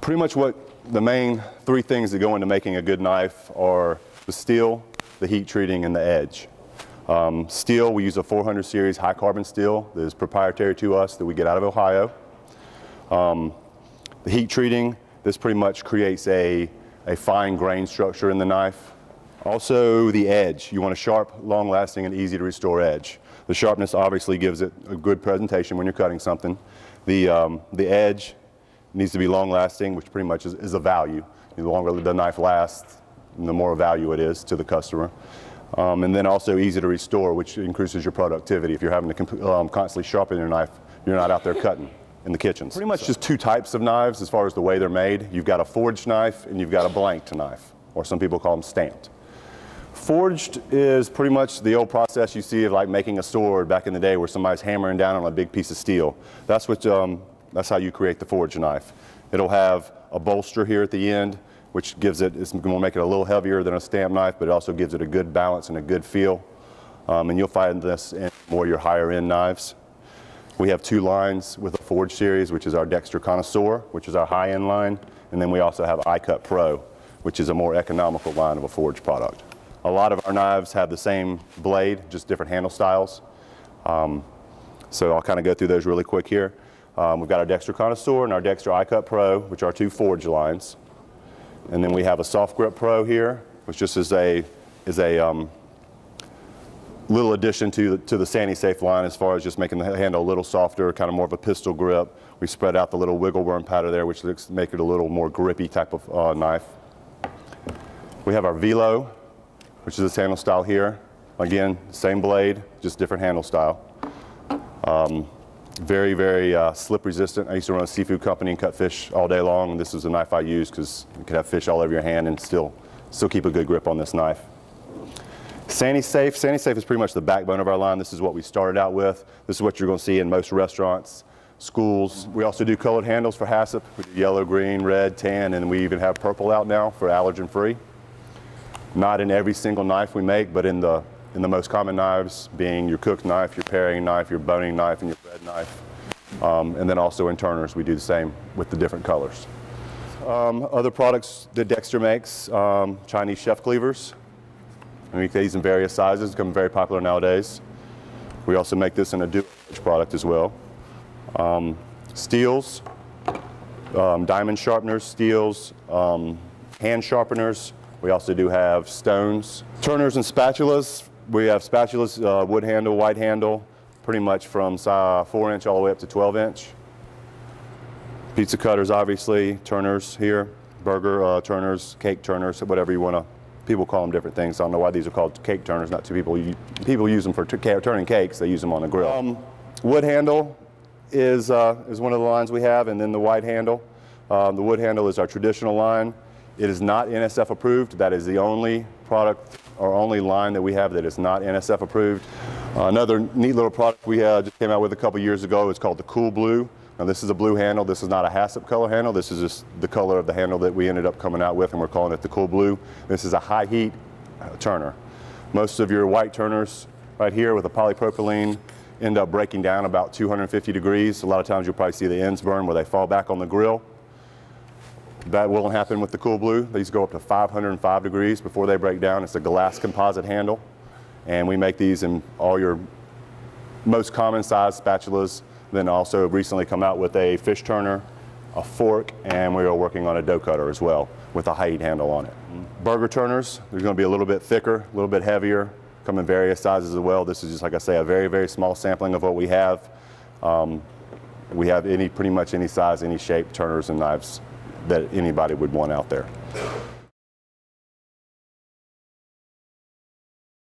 Pretty much what the main three things that go into making a good knife are the steel, the heat treating, and the edge. Steel, we use a 400 series high carbon steel that is proprietary to us that we get out of Ohio. The heat treating, this pretty much creates a fine grain structure in the knife. Also the edge, you want a sharp, long lasting, and easy to restore edge. The sharpness obviously gives it a good presentation when you're cutting something. The edge needs to be long lasting, which pretty much is a value. The longer the knife lasts, the more value it is to the customer. And then also easy to restore, which increases your productivity. If you're having to constantly sharpen your knife, you're not out there cutting in the kitchens. Pretty much just two types of knives as far as the way they're made. You've got a forged knife and you've got a blanked knife, or some people call them stamped. Forged is pretty much the old process you see of like making a sword back in the day where somebody's hammering down on a big piece of steel. That's how you create the forged knife. It'll have a bolster here at the end, which gives it's going to make it a little heavier than a stamp knife, but it also gives it a good balance and a good feel. And you'll find this in more your higher end knives. We have two lines with a forged series, which is our Dexter-Connoisseur, which is our high end line. And then we also have iCut Pro, which is a more economical line of a forged product. A lot of our knives have the same blade, just different handle styles. So I'll kind of go through those really quick here. We've got our Dexter-Connoisseur and our Dexter iCut Pro, which are two forged lines. And then we have a Soft Grip Pro here, which just is a little addition to the Sani-Safe line as far as just making the handle a little softer, kind of more of a pistol grip. We spread out the little wiggle worm pattern there, which make it a little more grippy type of knife. We have our Velo, which is this handle style here. Again, same blade, just different handle style. Very, very slip resistant. I used to run a seafood company and cut fish all day long, and this is the knife I use because you could have fish all over your hand and still keep a good grip on this knife. Sani-Safe. Sani-Safe is pretty much the backbone of our line. This is what we started out with. This is what you're going to see in most restaurants, schools. We also do colored handles for HACCP. We do yellow, green, red, tan, and we even have purple out now for allergen-free. Not in every single knife we make, but in the most common knives, being your cooked knife, your paring knife, your boning knife, and your bread knife. And then also in turners, we do the same with the different colors. Other products that Dexter makes, Chinese chef cleavers. We make these in various sizes, become very popular nowadays. We also make this in a dual-edge product as well. Steels, diamond sharpeners, steels, hand sharpeners. We also do have stones. Turners and spatulas. We have spatulas, wood handle, white handle, pretty much from 4-inch all the way up to 12-inch. Pizza cutters, obviously, turners here, burger turners, cake turners, whatever you want to. People call them different things. I don't know why these are called cake turners. Not too people use them for turning cakes. They use them on the grill. Wood handle is one of the lines we have, and then the white handle. The wood handle is our traditional line. It is not NSF approved. That is the only product or only line that we have that is not NSF approved. Another neat little product we just came out with a couple years ago is called the Cool Blue. Now this is a blue handle. This is not a HACCP color handle. This is just the color of the handle that we ended up coming out with, and we're calling it the Cool Blue. This is a high heat turner. Most of your white turners right here with a polypropylene end up breaking down about 250 degrees. A lot of times you'll probably see the ends burn where they fall back on the grill. That won't happen with the Cool Blue. These go up to 505 degrees before they break down. It's a glass composite handle. And we make these in all your most common size spatulas. Then also recently come out with a fish turner, a fork, and we are working on a dough cutter as well with a high heat handle on it. Burger turners, they're going to be a little bit thicker, a little bit heavier, come in various sizes as well. This is just, like I say, a very, very small sampling of what we have. We have pretty much any size, any shape turners and knives that anybody would want out there.